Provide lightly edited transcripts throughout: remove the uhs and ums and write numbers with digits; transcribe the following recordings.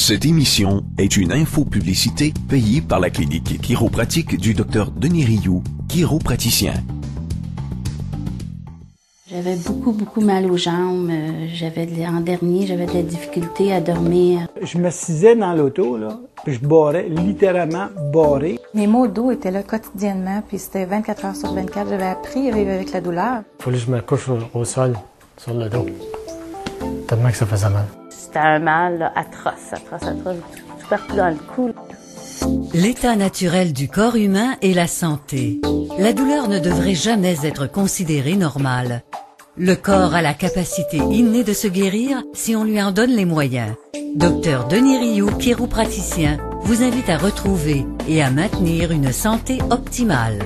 Cette émission est une infopublicité payée par la clinique chiropratique du Dr Denis Rioux, chiropraticien. J'avais beaucoup mal aux jambes. En dernier, j'avais de la difficulté à dormir. Je m'assisais dans l'auto, là, puis je barrais, littéralement barré. Mes maux de dos étaient là quotidiennement, puis c'était 24 heures sur 24. J'avais appris à vivre avec la douleur. Il fallait que je me couche au sol, sur le dos, tellement que ça faisait mal. C'était un mal là, atroce, tout partout dans le cou. L'état naturel du corps humain est la santé. La douleur ne devrait jamais être considérée normale. Le corps a la capacité innée de se guérir si on lui en donne les moyens. Dr Denis Rioux, chiropraticien, vous invite à retrouver et à maintenir une santé optimale.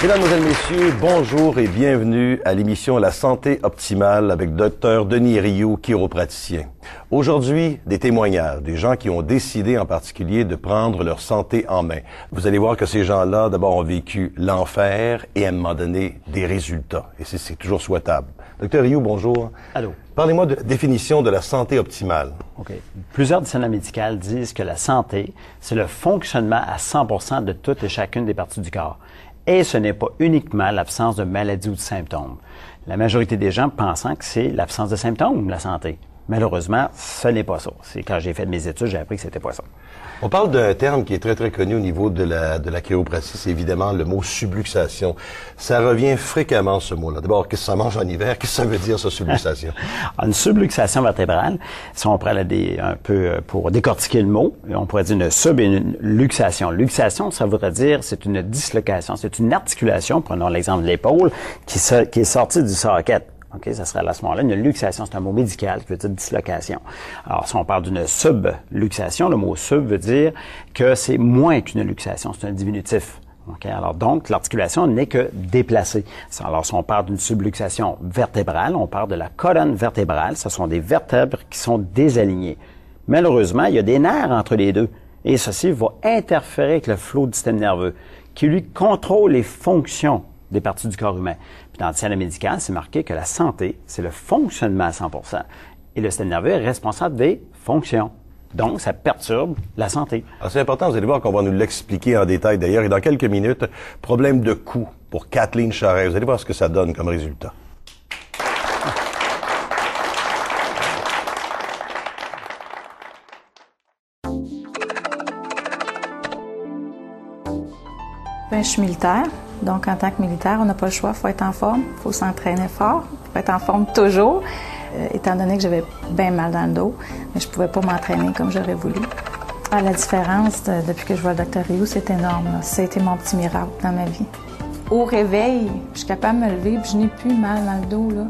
Mesdames, Messieurs, bonjour et bienvenue à l'émission La santé optimale avec Dr Denis Rioux, chiropraticien. Aujourd'hui, des témoignages, des gens qui ont décidé en particulier de prendre leur santé en main. Vous allez voir que ces gens-là, d'abord, ont vécu l'enfer et à un moment donné, des résultats. Et c'est toujours souhaitable. Dr Rioux, bonjour. Allô. Parlez-moi de définition de la santé optimale. OK. Plusieurs dictionnaires médicaux disent que la santé, c'est le fonctionnement à 100% de toutes et chacune des parties du corps. Et ce n'est pas uniquement l'absence de maladie ou de symptômes. La majorité des gens pensant que c'est l'absence de symptômes, la santé. Malheureusement, ce n'est pas ça. C'est quand j'ai fait mes études, j'ai appris que c'était pas ça. On parle d'un terme qui est très connu au niveau de la chiropratie, c'est évidemment le mot subluxation. Ça revient fréquemment, ce mot-là. D'abord, qu'est-ce que ça mange en hiver? Qu'est-ce que ça veut dire, ça, subluxation? Une subluxation vertébrale, si on prend un peu pour décortiquer le mot, on pourrait dire une sub et une luxation. Luxation, ça voudrait dire c'est une dislocation, c'est une articulation, prenons l'exemple de l'épaule, qui est sortie du socket. OK, ça serait à ce moment-là une luxation, c'est un mot médical qui veut dire dislocation. Alors, si on parle d'une subluxation, le mot sub veut dire que c'est moins qu'une luxation, c'est un diminutif. Okay? Alors donc, l'articulation n'est que déplacée. Alors, si on parle d'une subluxation vertébrale, on parle de la colonne vertébrale. Ce sont des vertèbres qui sont désalignées. Malheureusement, il y a des nerfs entre les deux. Et ceci va interférer avec le flot du système nerveux, qui lui contrôle les fonctions des parties du corps humain. Puis dans le dictionnaire médical, c'est marqué que la santé, c'est le fonctionnement à 100%. Et le système nerveux est responsable des fonctions. Donc, ça perturbe la santé. Alors, c'est important, vous allez voir qu'on va nous l'expliquer en détail d'ailleurs. Et dans quelques minutes, problème de cou pour Kathleen Charest. Vous allez voir ce que ça donne comme résultat. Je suis militaire, donc en tant que militaire, on n'a pas le choix, il faut être en forme, il faut s'entraîner fort, il faut être en forme toujours. Étant donné que j'avais bien mal dans le dos, mais je ne pouvais pas m'entraîner comme j'aurais voulu. La différence depuis que je vois le Dr Rioux, c'est énorme. Ça a été mon petit miracle dans ma vie. Au réveil, je suis capable de me lever, puis je n'ai plus mal dans le dos, là.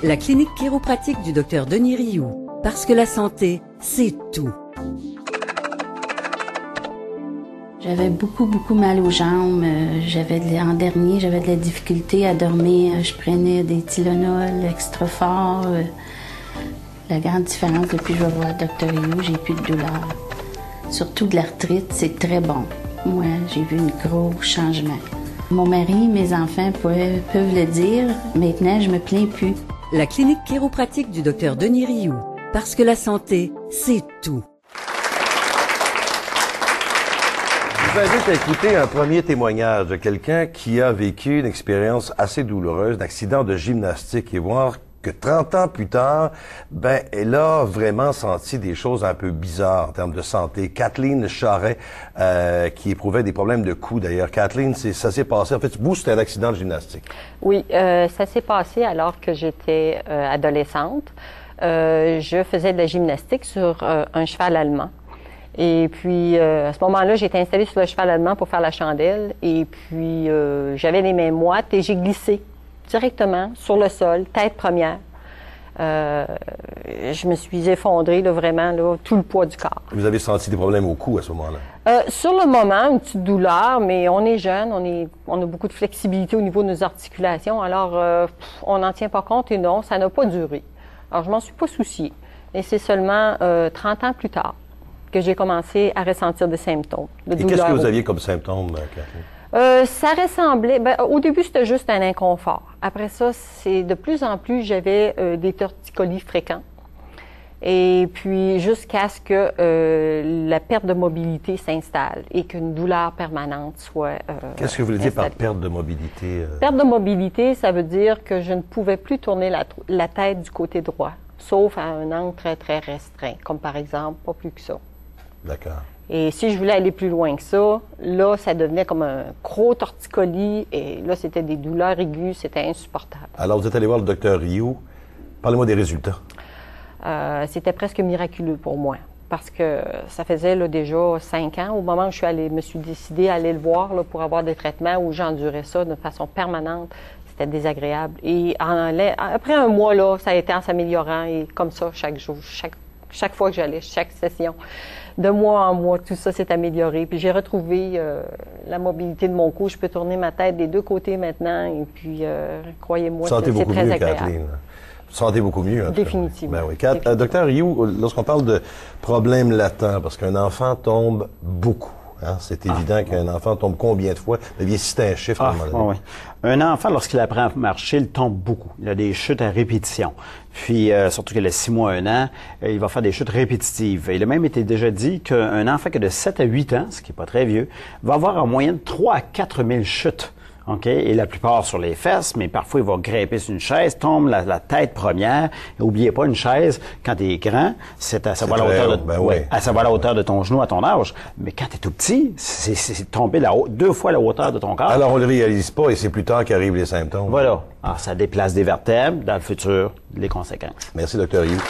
La clinique chiropratique du Dr Denis Rioux, parce que la santé, c'est tout. J'avais beaucoup mal aux jambes. En dernier, j'avais de la difficulté à dormir. Je prenais des Tylenol extra forts. La grande différence depuis que je vais voir le Dr Rioux, j'ai plus de douleur. Surtout de l'arthrite, c'est très bon. Moi, j'ai vu un gros changement. Mon mari, mes enfants peuvent le dire. Maintenant, je me plains plus. La clinique chiropratique du Dr Denis Rioux, parce que la santé, c'est tout. Je vous invite à écouter un premier témoignage de quelqu'un qui a vécu une expérience assez douloureuse d'accident de gymnastique et voir que 30 ans plus tard, elle a vraiment senti des choses un peu bizarres en termes de santé. Kathleen Charest, qui éprouvait des problèmes de cou d'ailleurs. Kathleen, ça s'est passé, en fait, vous, c'était un accident de gymnastique. Oui, ça s'est passé alors que j'étais adolescente. Je faisais de la gymnastique sur un cheval allemand. Et puis, à ce moment-là, j'ai été installée sur le cheval allemand pour faire la chandelle. Et puis, j'avais les mains moites et j'ai glissé directement sur le sol, tête première. Je me suis effondrée, là, vraiment, là, tout le poids du corps. Vous avez senti des problèmes au cou à ce moment-là? Sur le moment, une petite douleur, mais on est jeune, on a beaucoup de flexibilité au niveau de nos articulations. Alors, on n'en tient pas compte et non, ça n'a pas duré. Alors, je m'en suis pas souciée. Et c'est seulement 30 ans plus tard que j'ai commencé à ressentir des symptômes de douleur. Et qu'est-ce que vous aviez comme symptômes, Kathleen? Ça ressemblait... au début, c'était juste un inconfort. Après ça, c'est de plus en plus, j'avais des torticolis fréquents. Et puis, jusqu'à ce que la perte de mobilité s'installe et qu'une douleur permanente soit Qu'est-ce que vous voulez dire par perte de mobilité? Perte de mobilité, ça veut dire que je ne pouvais plus tourner la tête du côté droit, sauf à un angle très, très restreint, comme par exemple, pas plus que ça. D'accord. Et si je voulais aller plus loin que ça, là, ça devenait comme un gros torticolis et là, c'était des douleurs aiguës, c'était insupportable. Alors, vous êtes allé voir le docteur Rioux. Parlez-moi des résultats. C'était presque miraculeux pour moi parce que ça faisait là, déjà 5 ans au moment où je me suis décidée à aller le voir là, pour avoir des traitements où j'endurais ça de façon permanente. C'était désagréable. Et après un mois, là, ça a été en s'améliorant et comme ça, chaque jour, chaque fois que j'allais, chaque session, de mois en mois, tout ça s'est amélioré. Puis j'ai retrouvé la mobilité de mon cou. Je peux tourner ma tête des deux côtés maintenant et puis, croyez-moi, c'est très agréable. Kathleen. Vous sentez beaucoup mieux. Définitivement. Ben oui. Docteur Rioux, lorsqu'on parle de problèmes latents, parce qu'un enfant tombe beaucoup, hein, c'est évident qu'un enfant tombe combien de fois? Mais bien, si c'est un chiffre, à un moment donné. Oui. Un enfant, lorsqu'il apprend à marcher, il tombe beaucoup. Il a des chutes à répétition. Puis, surtout qu'il a 6 mois, 1 an, il va faire des chutes répétitives. Il a même été déjà dit qu'un enfant qui a de 7 à 8 ans, ce qui n'est pas très vieux, va avoir en moyenne 3 à 4 000 chutes. OK? Et la plupart sur les fesses, mais parfois il va grimper sur une chaise, tombe la tête première. N'oubliez pas, une chaise, quand tu es grand, c'est à savoir la hauteur à la hauteur de ton genou à ton âge. Mais quand tu es tout petit, c'est tomber 2 fois la hauteur de ton corps. Alors on le réalise pas et c'est plus tard qu'arrivent les symptômes. Voilà. Alors, ça déplace des vertèbres, dans le futur, les conséquences. Merci, Dr. Rioux.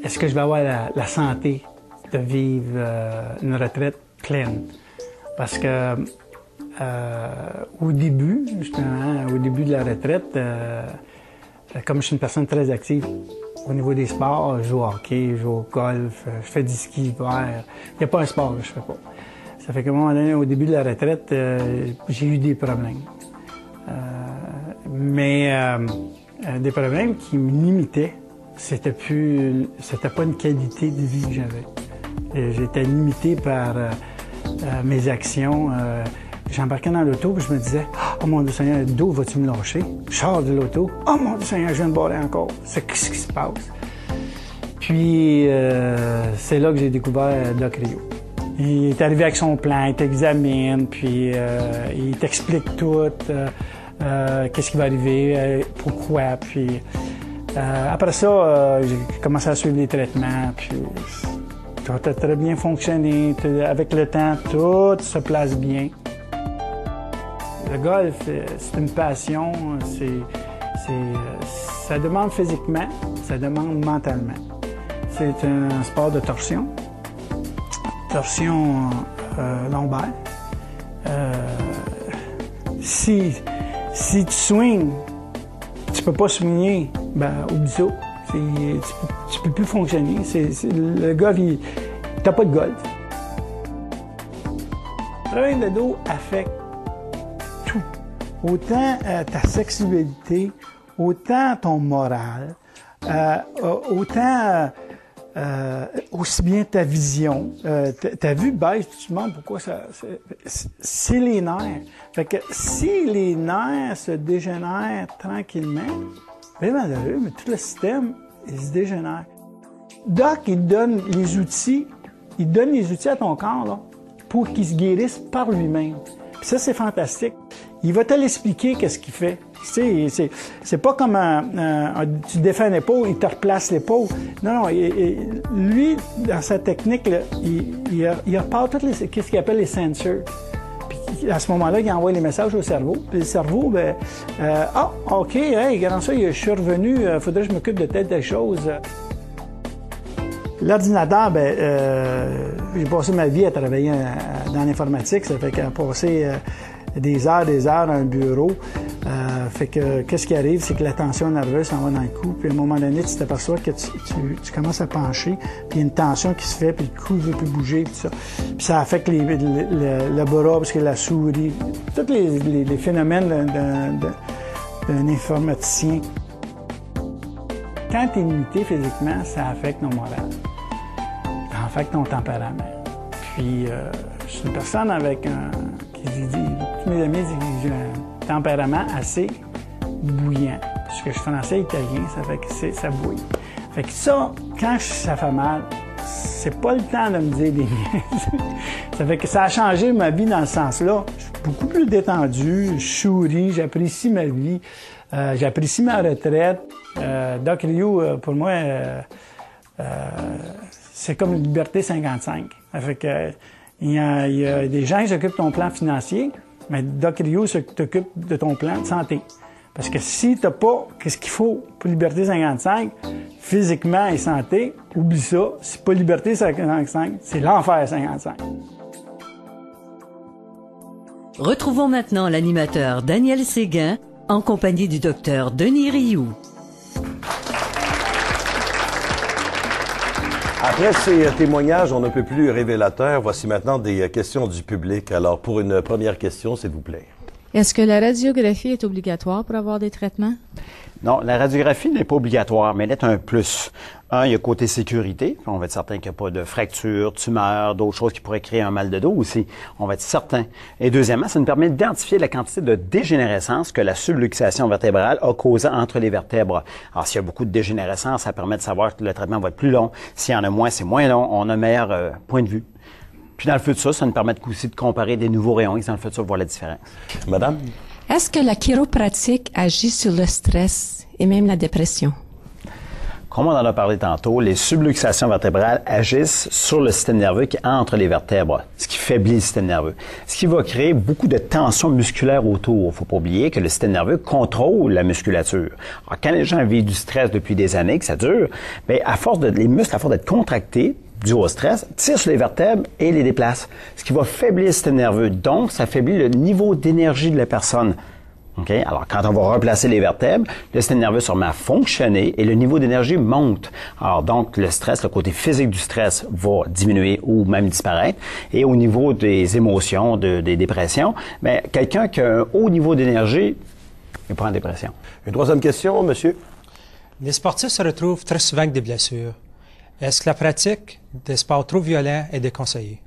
Est-ce que je vais avoir la santé de vivre une retraite pleine? Parce que au début, justement, au début de la retraite, comme je suis une personne très active au niveau des sports, je joue au hockey, je joue au golf, je fais du ski l'hiver. Il n'y a pas un sport que je fais pas. Ça fait qu'à un moment donné, au début de la retraite, j'ai eu des problèmes. Mais des problèmes qui me limitaient. C'était pas une qualité de vie que j'avais. J'étais limité par mes actions. J'embarquais dans l'auto et je me disais, oh mon Dieu Seigneur, d'où vas-tu me lâcher? Je sors de l'auto. Oh mon Dieu Seigneur, je viens de barrer encore. C'est qu'est-ce qui se passe? Puis c'est là que j'ai découvert Doc Rioux. Il est arrivé avec son plan, il t'examine, puis il t'explique tout, qu'est-ce qui va arriver, pourquoi, puis... après ça, j'ai commencé à suivre les traitements, puis ça a très bien fonctionné. Avec le temps, tout se place bien. Le golf, c'est une passion. Ça demande physiquement, ça demande mentalement. C'est un sport de torsion lombaire. Si tu swings, tu peux pas swinguer, oublie ça. Tu peux plus fonctionner. Le golf, t'as pas de golf. Le problème de dos affecte tout. Autant ta sexualité, autant ton moral, autant aussi bien ta vision. Ta vue baisse, tu te demandes pourquoi ça... C'est les nerfs. Fait que si les nerfs se dégénèrent tranquillement, bien malheureux, mais tout le système, il se dégénère. Doc, il donne les outils à ton corps là, pour qu'il se guérisse par lui-même. Puis ça, c'est fantastique. Il va te l'expliquer qu'est-ce qu'il fait. Tu sais, c'est pas comme tu défais une épaule, il te replace l'épaule. Non, lui, dans sa technique, là, il repart qu'est-ce qu'il appelle les sensors. Puis à ce moment-là, il envoie les messages au cerveau. Puis le cerveau, OK, hey, regarde ça, je suis revenu, faudrait que je m'occupe de telle chose. L'ordinateur, j'ai passé ma vie à travailler dans l'informatique. Ça fait qu'à passer des heures dans un bureau. Fait que qu'est-ce qui arrive, c'est que la tension nerveuse s'en va dans le cou. Puis à un moment donné, tu t'aperçois que tu commences à pencher. Puis il y a une tension qui se fait, puis le cou ne veut plus bouger, puis ça. Puis ça affecte le bras, parce que la souris. Tous les phénomènes d'un informaticien. quand tu es limité physiquement, ça affecte nos morales. Ça affecte ton tempérament. Puis, je suis une personne avec tous mes amis disent que j'ai un tempérament assez bouillant. Parce que je suis français italien, ça fait que ça bouille. Fait que ça, quand ça fait mal, c'est pas le temps de me dire des niaises. Ça fait que ça a changé ma vie dans ce sens-là. Je suis beaucoup plus détendu, je souris, j'apprécie ma vie, j'apprécie ma retraite. Doc Rioux, pour moi, c'est comme une liberté 55. Ça fait que il y a des gens qui s'occupent de ton plan financier, mais Doc Rioux s'occupe de ton plan de santé. Parce que si t'as pas qu'est-ce qu'il faut pour Liberté 55, physiquement et santé, oublie ça. C'est pas Liberté 55, c'est l'enfer 55. Retrouvons maintenant l'animateur Daniel Séguin en compagnie du docteur Denis Rioux. Après ces témoignages, on ne peut plus révélateurs. Voici maintenant des questions du public. Alors, pour une première question, s'il vous plaît. Est-ce que la radiographie est obligatoire pour avoir des traitements? Non, la radiographie n'est pas obligatoire, mais elle est un plus. Un, il y a côté sécurité. On va être certain qu'il n'y a pas de fracture, tumeur, d'autres choses qui pourraient créer un mal de dos aussi. On va être certain. Et deuxièmement, ça nous permet d'identifier la quantité de dégénérescence que la subluxation vertébrale a causé entre les vertèbres. Alors, s'il y a beaucoup de dégénérescence, ça permet de savoir que le traitement va être plus long. S'il y en a moins, c'est moins long. On a un meilleur point de vue. Puis dans le futur, ça nous permet aussi de comparer des nouveaux rayons et dans le futur, voir la différence. Madame? Est-ce que la chiropratique agit sur le stress et même la dépression? Comme on en a parlé tantôt, les subluxations vertébrales agissent sur le système nerveux qui est entre les vertèbres, ce qui faiblit le système nerveux, ce qui va créer beaucoup de tension musculaire autour. Il ne faut pas oublier que le système nerveux contrôle la musculature. Alors, quand les gens vivent du stress depuis des années, que ça dure, bien, les muscles, à force d'être contractés, dû au stress, tirent sur les vertèbres et les déplacent, ce qui va faiblir le système nerveux. Donc, ça affaiblit le niveau d'énergie de la personne. Okay? Alors, quand on va replacer les vertèbres, le système nerveux se remet à fonctionner et le niveau d'énergie monte. Alors, donc, le stress, le côté physique du stress va diminuer ou même disparaître. Et au niveau des émotions, des dépressions, bien, quelqu'un qui a un haut niveau d'énergie, il prend en dépression. Une troisième question, monsieur? Les sportifs se retrouvent très souvent avec des blessures. Est-ce que la pratique des sports trop violents est déconseillée?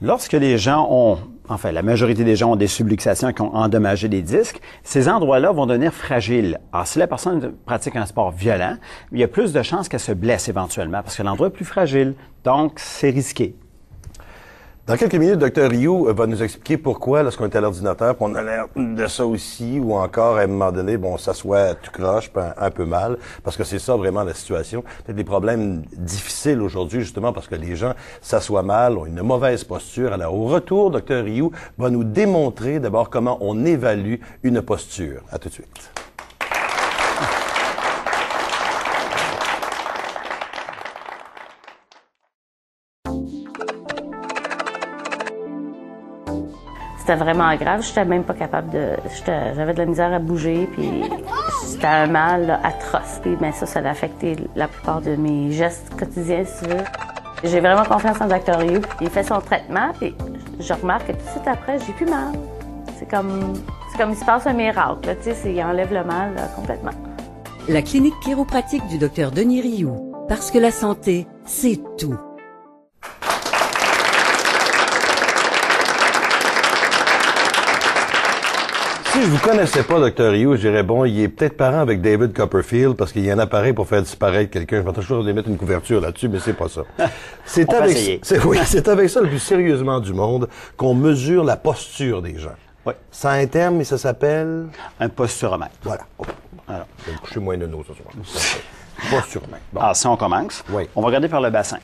Lorsque les gens la majorité des gens ont des subluxations qui ont endommagé des disques, ces endroits-là vont devenir fragiles. Alors, si la personne pratique un sport violent, il y a plus de chances qu'elle se blesse éventuellement parce que l'endroit est plus fragile. Donc, c'est risqué. Dans quelques minutes, Dr Rioux va nous expliquer pourquoi, lorsqu'on est à l'ordinateur, on a l'air de ça aussi, ou encore, à un moment donné, on s'assoit tout croche, un peu mal, parce que c'est ça vraiment la situation. Peut-être des problèmes difficiles aujourd'hui, justement, parce que les gens s'assoient mal, ont une mauvaise posture. Alors, au retour, Dr Rioux va nous démontrer d'abord comment on évalue une posture. À tout de suite. C'était vraiment grave. J'étais même pas capable j'avais de la misère à bouger, puis c'était un mal là, atroce. Puis bien, ça a affecté la plupart de mes gestes quotidiens, si tu veux. J'ai vraiment confiance en Dr Rioux. Il fait son traitement, puis je remarque que tout de suite après, j'ai plus mal. C'est comme il se passe un miracle, là, tu sais, il enlève le mal là, complètement. La clinique chiropratique du Dr Denis Rioux. Parce que la santé, c'est tout. Si je vous connaissais pas, Dr Rioux, je dirais, bon, il est peut-être parent avec David Copperfield parce qu'il y a un appareil pour faire disparaître quelqu'un. Je vais toujours lui mettre une couverture là-dessus, mais c'est pas ça. C'est avec ça le plus sérieusement du monde qu'on mesure la posture des gens. Oui. Ça a un terme, mais ça s'appelle... Un posturomètre. Voilà. Alors, je vais me coucher moins de nos ce soir. Posturomètre. Bon. Alors, si on commence, oui. On va regarder par le bassin.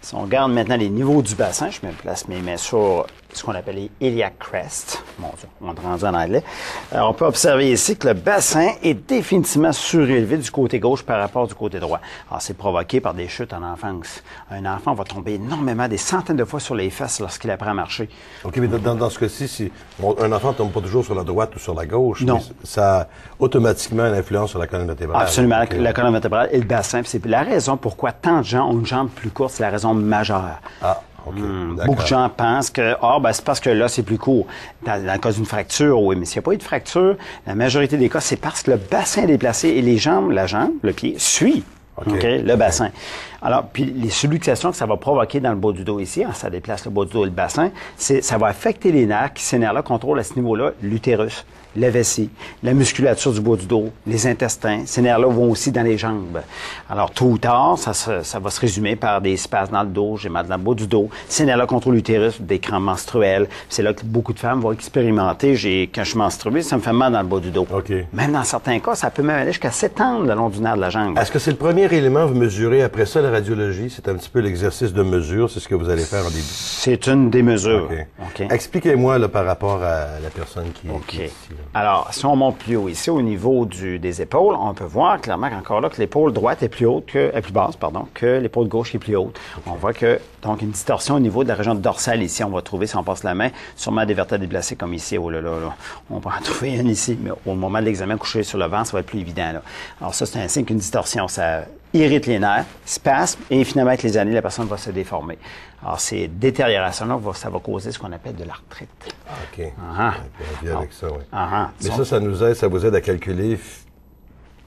Si on regarde maintenant les niveaux du bassin, je me place mes mains sur ce qu'on appelle les iliac crest. Mon Dieu, on est rendu en anglais. Alors, on peut observer ici que le bassin est définitivement surélevé du côté gauche par rapport du côté droit. Alors, c'est provoqué par des chutes en enfance. Un enfant va tomber énormément, des centaines de fois sur les fesses lorsqu'il apprend à marcher. OK, mais dans ce cas-ci, si un enfant ne tombe pas toujours sur la droite ou sur la gauche, non. Ça a automatiquement une influence sur la colonne vertébrale. Absolument, la colonne vertébrale et le bassin. C'est la raison pourquoi tant de gens ont une jambe plus courte, c'est la raison majeure. Ah. Beaucoup de gens pensent que c'est parce que là, c'est plus court. Dans le cas d'une fracture, oui, mais s'il n'y a pas eu de fracture, la majorité des cas, c'est parce que le bassin est déplacé et les jambes, le pied, suit le bassin. Alors, puis les subluxations que ça va provoquer dans le bas du dos ici, ça déplace le bas du dos et le bassin, ça va affecter les nerfs qui, ces nerfs-là, contrôlent à ce niveau-là l'utérus, la vessie, la musculature du bas du dos, les intestins. Ces nerfs-là vont aussi dans les jambes. Alors, tôt ou tard, ça va se résumer par des spasmes dans le dos, j'ai mal dans le bas du dos. Ces nerfs-là contrôlent l'utérus, des crampes menstruelles. C'est là que beaucoup de femmes vont expérimenter. Quand je suis menstruée, ça me fait mal dans le bas du dos. Même dans certains cas, ça peut même aller jusqu'à s'étendre le long du nerf de la jambe. Est-ce que c'est le premier élément que vous mesurez? Après ça, la radiologie, c'est un petit peu l'exercice de mesure. C'est ce que vous allez faire en début? C'est une des mesures. Expliquez-moi là, par rapport à la personne qui est ici. Alors, si on monte plus haut ici, au niveau des épaules, on peut voir clairement qu'encore là, que l'épaule droite est plus basse que l'épaule gauche est plus haute. On voit que, donc, une distorsion au niveau de la région dorsale ici, on va trouver, si on passe la main, sûrement des vertèbres déplacées comme ici. Oh là là, on peut en trouver une ici, mais au moment de l'examen couché sur le ventre, ça va être plus évident, là. Alors ça, c'est un signe qu'une distorsion, ça irrite les nerfs, spasme, et finalement, avec les années, la personne va se déformer. Alors, ces détériorations-là, ça va causer ce qu'on appelle de l'arthrite. OK. On vient avec ça, oui. Mais ça vous aide à calculer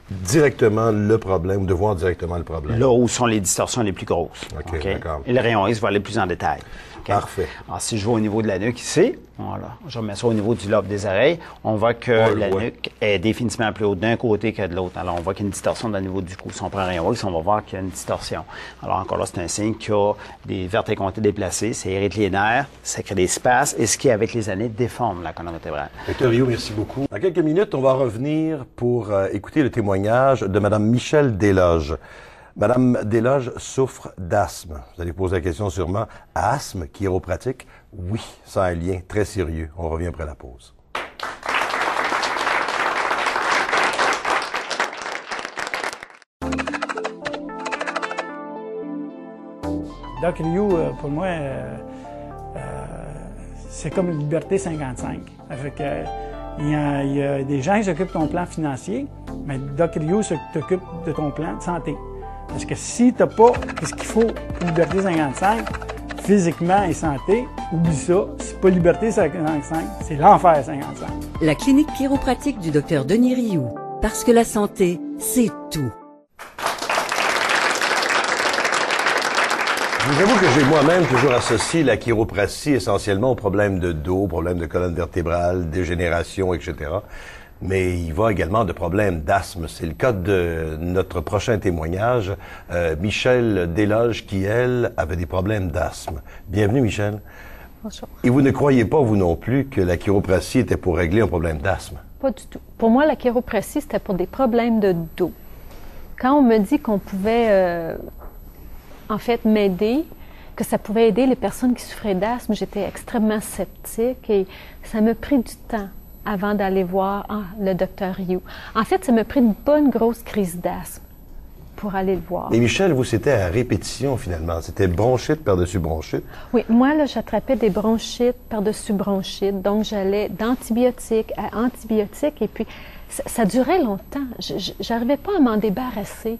directement le problème, de voir directement le problème. Là où sont les distorsions les plus grosses. OK, d'accord. Et le rayon X va aller plus en détail. Parfait. Alors, si je vais au niveau de la nuque ici, voilà, je remets ça au niveau du lobe des oreilles, on voit que la nuque est définitivement plus haute d'un côté que de l'autre. Alors, on voit qu'il y a une distorsion au niveau du cou. Si on prend un rayon X, on va voir qu'il y a une distorsion. Alors, encore là, c'est un signe qu'il y a des vertèbres qui ont été déplacées, ça irrite les nerfs, ça crée des spasmes, et ce qui, avec les années, déforme la colonne vertébrale. Dr. Rioux, merci beaucoup. Dans quelques minutes, on va revenir pour écouter le témoignage de Mme Michèle Desloges. Madame Desloges souffre d'asthme. Vous allez poser la question sûrement, asthme, chiropratique? Oui, ça a un lien très sérieux. On revient après la pause. Doc Rioux, pour moi, c'est comme une liberté 55. Il y a des gens qui s'occupent de ton plan financier, mais Doc Rioux s'occupe de ton plan de santé. Parce que si tu n'as pas ce qu'il faut pour Liberté 55, physiquement et santé, oublie ça. C'est pas Liberté 55, c'est l'enfer 55. La clinique chiropratique du Dr Denis Rioux. Parce que la santé, c'est tout. Je vous avoue que j'ai moi-même toujours associé la chiropratie essentiellement aux problèmes de dos, problèmes de colonne vertébrale, dégénération, etc. Mais il va également de problèmes d'asthme. C'est le cas de notre prochain témoignage, Michèle Desloges, qui, elle, avait des problèmes d'asthme. Bienvenue, Michèle. Bonjour. Et vous ne croyez pas, vous non plus, que la chiropratie était pour régler un problème d'asthme? Pas du tout. Pour moi, la chiropratie, c'était pour des problèmes de dos. Quand on me dit qu'on pouvait, en fait, m'aider, que ça pouvait aider les personnes qui souffraient d'asthme, j'étais extrêmement sceptique et ça m'a pris du temps avant d'aller voir le Dr Rioux. En fait, ça m'a pris une bonne grosse crise d'asthme pour aller le voir. Mais Michèle, vous, c'était à répétition, finalement. C'était bronchite par-dessus bronchite. Oui, moi, là, j'attrapais des bronchites par-dessus bronchites. Donc, j'allais d'antibiotique à antibiotique. Et puis, ça durait longtemps. J'arrivais pas à m'en débarrasser.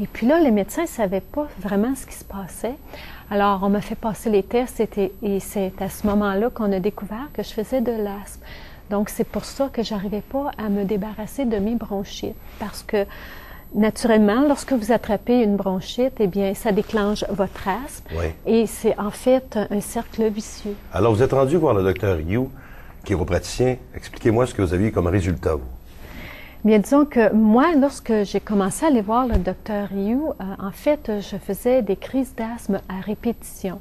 Et puis là, les médecins ne savaient pas vraiment ce qui se passait. Alors, on m'a fait passer les tests et c'est à ce moment-là qu'on a découvert que je faisais de l'asthme. Donc, c'est pour ça que j'arrivais pas à me débarrasser de mes bronchites. Parce que, naturellement, lorsque vous attrapez une bronchite, eh bien, ça déclenche votre asthme. Oui. Et c'est en fait un cercle vicieux. Alors, vous êtes rendu voir le Dr Rioux, chiropraticien. Expliquez-moi ce que vous avez eu comme résultat, vous. Bien, disons que moi, lorsque j'ai commencé à aller voir le Dr Rioux, en fait, je faisais des crises d'asthme à répétition.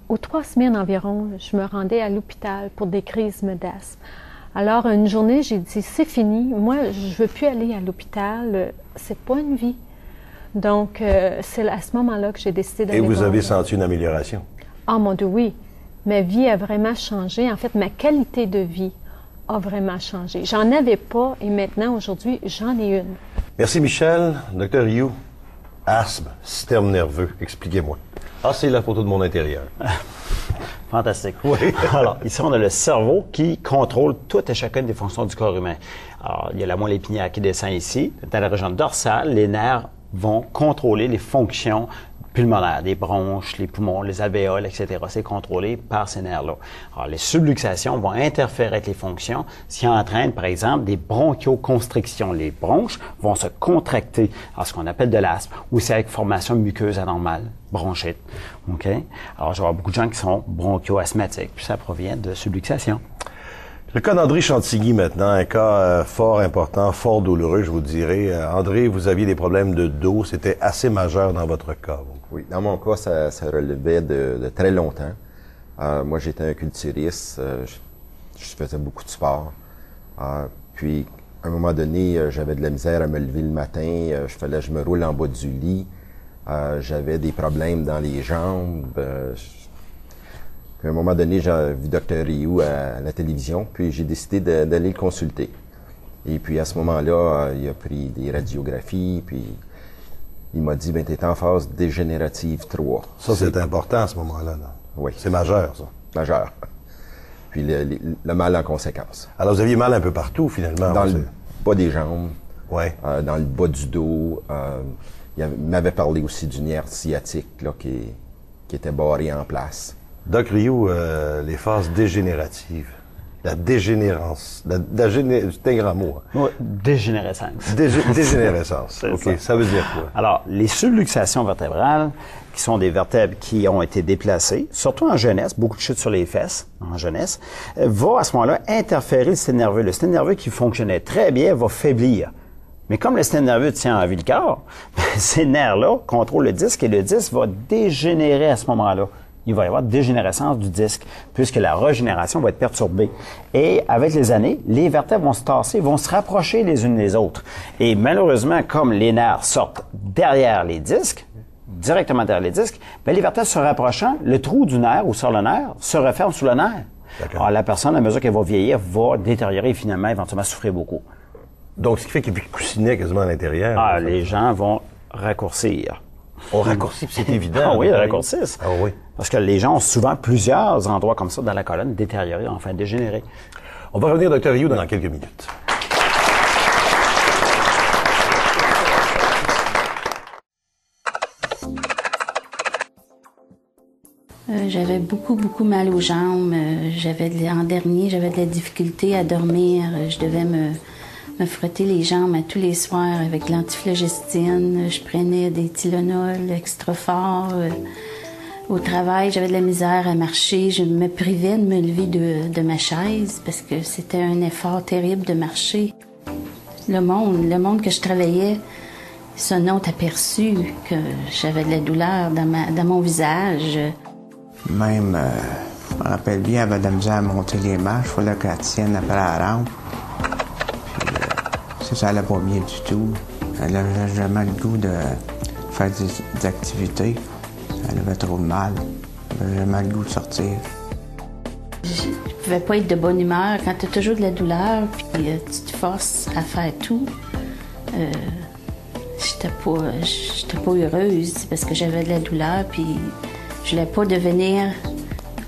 Aux 3 semaines environ, je me rendais à l'hôpital pour des crises d'asthme. Alors, une journée, j'ai dit, c'est fini, moi, je ne veux plus aller à l'hôpital, c'est pas une vie. Donc, c'est à ce moment-là que j'ai décidé d'aller voir. Et vous avez senti une amélioration? Ah, mon Dieu, oui. Ma vie a vraiment changé. En fait, ma qualité de vie a vraiment changé. J'en avais pas, et maintenant, aujourd'hui, j'en ai une. Merci, Michèle. Dr Rioux, asthme, système nerveux, expliquez-moi. Ah, c'est la photo de mon intérieur. Fantastique. Oui. Alors, ici, on a le cerveau qui contrôle toutes et chacune des fonctions du corps humain. Alors, il y a la moelle épinière qui descend ici. Dans la région dorsale, les nerfs vont contrôler les fonctions pulmonaires, les bronches, les poumons, les alvéoles, etc. C'est contrôlé par ces nerfs-là. Alors, les subluxations vont interférer avec les fonctions, ce qui entraîne, par exemple, des bronchioconstrictions. Les bronches vont se contracter, alors ce qu'on appelle de l'asthme, ou c'est avec formation muqueuse anormale, bronchite. OK? Alors, je vais avoir beaucoup de gens qui sont bronchio-asthmatiques, puis ça provient de subluxation. Le cas d'André Chantilly maintenant, un cas fort important, fort douloureux, je vous dirais. André, vous aviez des problèmes de dos, c'était assez majeur dans votre cas. Oui, dans mon cas, ça relevait de très longtemps. Moi, j'étais un culturiste, je faisais beaucoup de sport. Puis, à un moment donné, j'avais de la misère à me lever le matin, je me roule en bas du lit, j'avais des problèmes dans les jambes. Puis à un moment donné, j'ai vu Dr. Rioux à la télévision, puis j'ai décidé d'aller le consulter. Et puis à ce moment-là, il a pris des radiographies, puis il m'a dit, t'es en phase dégénérative 3. Ça, c'est important à ce moment-là. Là. Oui. C'est majeur, ça. Majeur. Puis le mal en conséquence. Alors, vous aviez mal un peu partout, finalement. Dans le bas des jambes, dans le bas du dos. Il m'avait parlé aussi du nerf sciatique là, qui était barré en place. Doc Rioux, les phases dégénératives, la dégénérance, c'est un grand mot. Hein? Oui, dégénérescence. Dégénérescence, OK, ça veut dire quoi? Alors, les subluxations vertébrales, qui sont des vertèbres qui ont été déplacées, surtout en jeunesse, beaucoup de chutes sur les fesses en jeunesse, va à ce moment-là interférer le système nerveux. Le système nerveux qui fonctionnait très bien va faiblir. Mais comme le système nerveux tient en vie le corps, ces nerfs-là contrôlent le disque et le disque va dégénérer à ce moment-là. Il va y avoir dégénérescence du disque, puisque la régénération va être perturbée. Et avec les années, les vertèbres vont se tasser, vont se rapprocher les unes des autres. Et malheureusement, comme les nerfs sortent derrière les disques, directement derrière les disques, bien, les vertèbres se rapprochant, le trou du nerf ou sur le nerf se referme sous le nerf. Alors la personne, à mesure qu'elle va vieillir, va détériorer et finalement, éventuellement, souffrir beaucoup. Donc, ce qui fait qu'il y a plus de coussinet quasiment à l'intérieur. Ah, les gens vont raccourcir. On raccourcit, puis c'est évident. Ah oui, ils raccourcissent. Ah oui. Parce que les gens ont souvent plusieurs endroits comme ça dans la colonne détériorés, enfin dégénérés. On va revenir, Dr. Rioux, dans quelques minutes. J'avais beaucoup mal aux jambes. L'an dernier, j'avais de la difficulté à dormir. Je devais me frotter les jambes à tous les soirs avec de l'antiflogestine. Je prenais des Tylenol extra forts. Au travail, j'avais de la misère à marcher. Je me privais de me lever de ma chaise parce que c'était un effort terrible de marcher. Le monde que je travaillais, ils se sont aperçus que j'avais de la douleur dans mon visage. Même, je me rappelle bien, elle avait de la misère à monter les marches. Il fallait qu'elle tienne après la rampe. Puis, ça allait pas bien du tout. Elle n'avait jamais le goût de faire des activités. Elle avait trop de mal. Elle n'avait jamais le goût de sortir. Je pouvais pas être de bonne humeur. Quand tu as toujours de la douleur, puis tu te forces à faire tout, j'étais pas heureuse parce que j'avais de la douleur, puis je voulais pas devenir...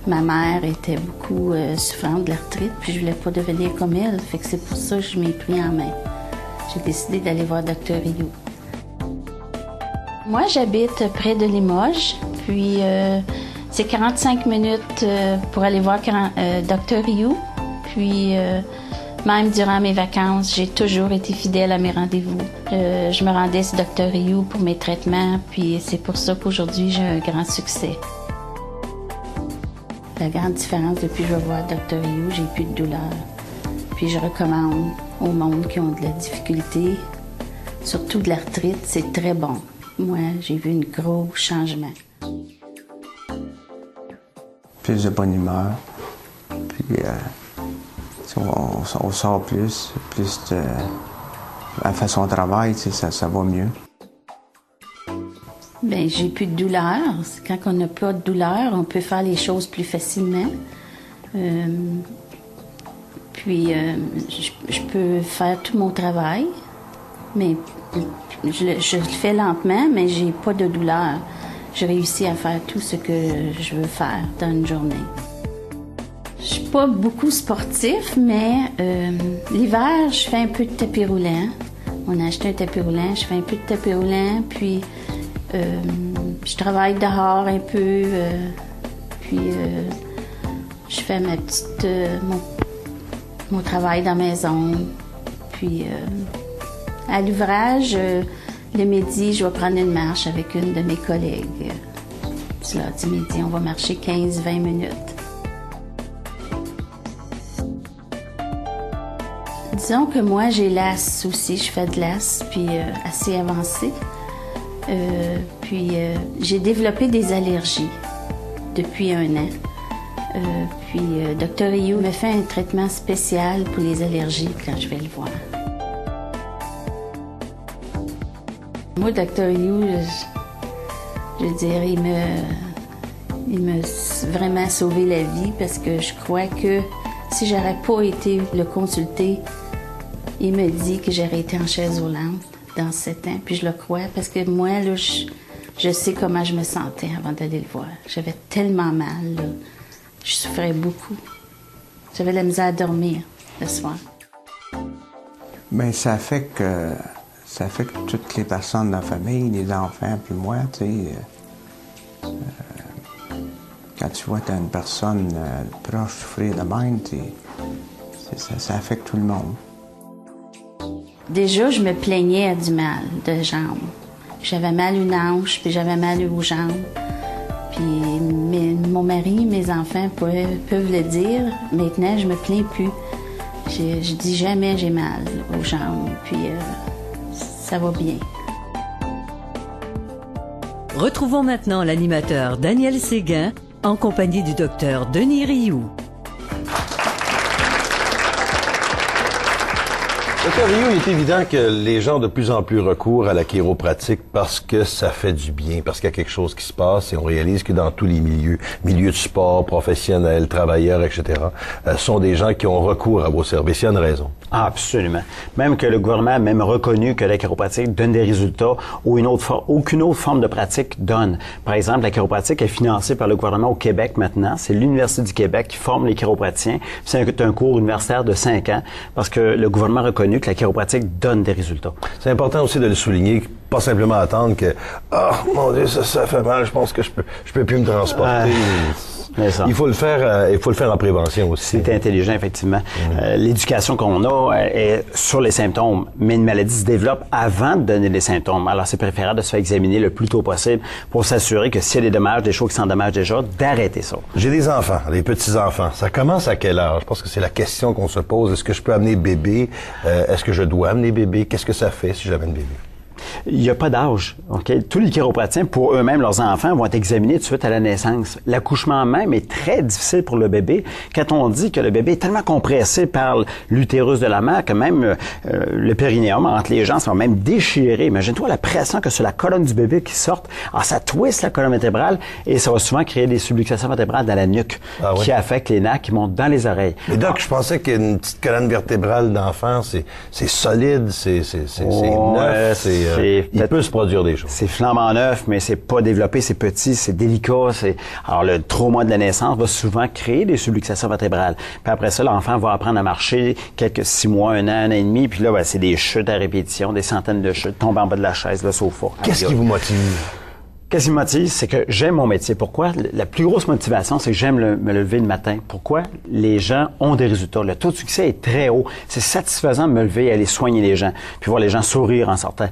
Ma mère était beaucoup souffrante de l'arthrite, puis je voulais pas devenir comme elle. Fait que c'est pour ça que je m'ai pris en main. J'ai décidé d'aller voir Dr. Rioux. Moi, j'habite près de Limoges, puis c'est 45 minutes pour aller voir Dr. Rioux. Puis même durant mes vacances, j'ai toujours été fidèle à mes rendez-vous. Je me rendais chez Dr. Rioux pour mes traitements, puis c'est pour ça qu'aujourd'hui, j'ai un grand succès. La grande différence depuis que je vais voir Dr. Rioux, j'ai plus de douleur. Puis je recommande au monde qui ont de la difficulté, surtout de l'arthrite, c'est très bon. Moi, j'ai vu un gros changement. Plus de bonne humeur. Puis on sort plus de... La façon de travail, ça va mieux. Bien, j'ai plus de douleur. Quand on n'a pas de douleur, on peut faire les choses plus facilement. Puis, je peux faire tout mon travail, mais je le fais lentement, mais j'ai pas de douleur. Je réussis à faire tout ce que je veux faire dans une journée. Je suis pas beaucoup sportif, mais l'hiver, je fais un peu de tapis roulant. On a acheté un tapis roulant, je fais un peu de tapis roulant, puis je travaille dehors un peu, puis je fais ma petite, mon travail dans la maison. Puis à l'ouvrage, le midi, je vais prendre une marche avec une de mes collègues. Puis là, du midi, on va marcher 15-20 minutes. Disons que moi, j'ai l'as aussi, je fais de l'as, puis assez avancé. Puis j'ai développé des allergies depuis 1 an. Puis Dr. Rioux me fait un traitement spécial pour les allergies quand je vais le voir. Moi, Dr. Rioux, je veux dire, il m'a vraiment sauvé la vie parce que je crois que si j'aurais pas été le consulter, il me dit que j'aurais été en chaise roulante dans 7 ans. Puis je le crois parce que moi, là, je sais comment je me sentais avant d'aller le voir. J'avais tellement mal, là. Je souffrais beaucoup. J'avais la misère à dormir le soir. Bien, ça fait que toutes les personnes dans la famille, les enfants, puis moi, tu sais, quand tu vois une personne proche souffrir de même, ça affecte tout le monde. Déjà, je me plaignais du mal de jambes. J'avais mal une hanche, puis j'avais mal aux jambes. Puis mon mari, mes enfants peuvent le dire. Maintenant, je me plains plus. Je dis jamais j'ai mal aux jambes, puis ça va bien. Retrouvons maintenant l'animateur Daniel Séguin en compagnie du docteur Denis Rioux. Docteur Rioux, il est évident que les gens ont de plus en plus recours à la chiropratique parce que ça fait du bien, parce qu'il y a quelque chose qui se passe et on réalise que dans tous les milieux de sport, professionnels, travailleurs, etc., sont des gens qui ont recours à vos services. Il y a une raison. Ah, absolument. Même que le gouvernement a même reconnu que la chiropratique donne des résultats où aucune autre forme de pratique donne. Par exemple, la chiropratique est financée par le gouvernement au Québec maintenant. C'est l'Université du Québec qui forme les chiropraticiens. C'est un cours universitaire de 5 ans parce que le gouvernement a reconnu que la chiropratique donne des résultats. C'est important aussi de le souligner, pas simplement attendre que « Ah, mon Dieu, ça fait mal, je pense que je peux plus me transporter. Il faut le faire en prévention aussi. C'est intelligent, effectivement. L'éducation qu'on a est sur les symptômes, mais une maladie se développe avant de donner les symptômes. Alors, c'est préférable de se faire examiner le plus tôt possible pour s'assurer que s'il y a des dommages, des choses qui s'endommagent déjà, d'arrêter ça. J'ai des enfants, des petits-enfants. Ça commence à quel âge? Je pense que c'est la question qu'on se pose. Est-ce que je peux amener bébé? Est-ce que je dois amener bébé? Qu'est-ce que ça fait si j'amène bébé? Il n'y a pas d'âge. Okay? Tous les chiropraticiens, pour eux-mêmes, leurs enfants, vont être examinés tout de suite à la naissance. L'accouchement même est très difficile pour le bébé. Quand on dit que le bébé est tellement compressé par l'utérus de la mère que même le périnéum entre les gens sont même déchirés. Imagine-toi la pression que sur la colonne du bébé qui sorte. Alors, ça twiste la colonne vertébrale et ça va souvent créer des subluxations vertébrales dans la nuque qui affectent les nerfs qui montent dans les oreilles. Mais donc, je pensais qu'une petite colonne vertébrale d'enfant, c'est solide, c'est neuf, il peut se produire des choses. C'est flambant neuf, mais c'est pas développé, c'est petit, c'est délicat. Alors, le trauma de la naissance va souvent créer des subluxations vertébrales. Puis après ça, l'enfant va apprendre à marcher quelques 6 mois, 1 an, 1 an et demi. Puis là, c'est des chutes à répétition, des centaines de chutes, tomber en bas de la chaise, le sofa. Qu'est-ce qui vous motive? Qu'est-ce qui me motive? C'est que j'aime mon métier. Pourquoi? La plus grosse motivation, c'est que j'aime me lever le matin. Pourquoi? Les gens ont des résultats. Le taux de succès est très haut. C'est satisfaisant de me lever et aller soigner les gens, puis voir les gens sourire en sortant.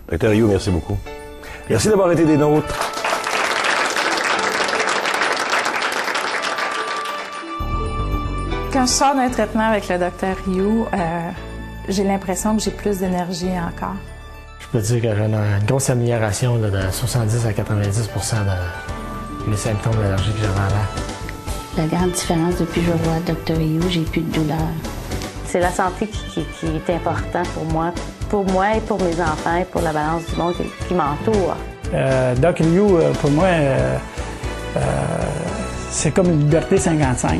Dr. Rioux, merci beaucoup. Merci d'avoir été des nôtres. Quand je sors d'un traitement avec le Dr. Rioux, j'ai l'impression que j'ai plus d'énergie encore. Je peux dire que j'ai une grosse amélioration là, de 70 à 90% des symptômes d'allergie que j'avais avant. La grande différence depuis que je vois le Dr. Rioux, j'ai plus de douleur. C'est la santé qui est importante pour moi et pour mes enfants et pour la balance du monde qui m'entoure. Dr. Rioux, pour moi, c'est comme une liberté 55.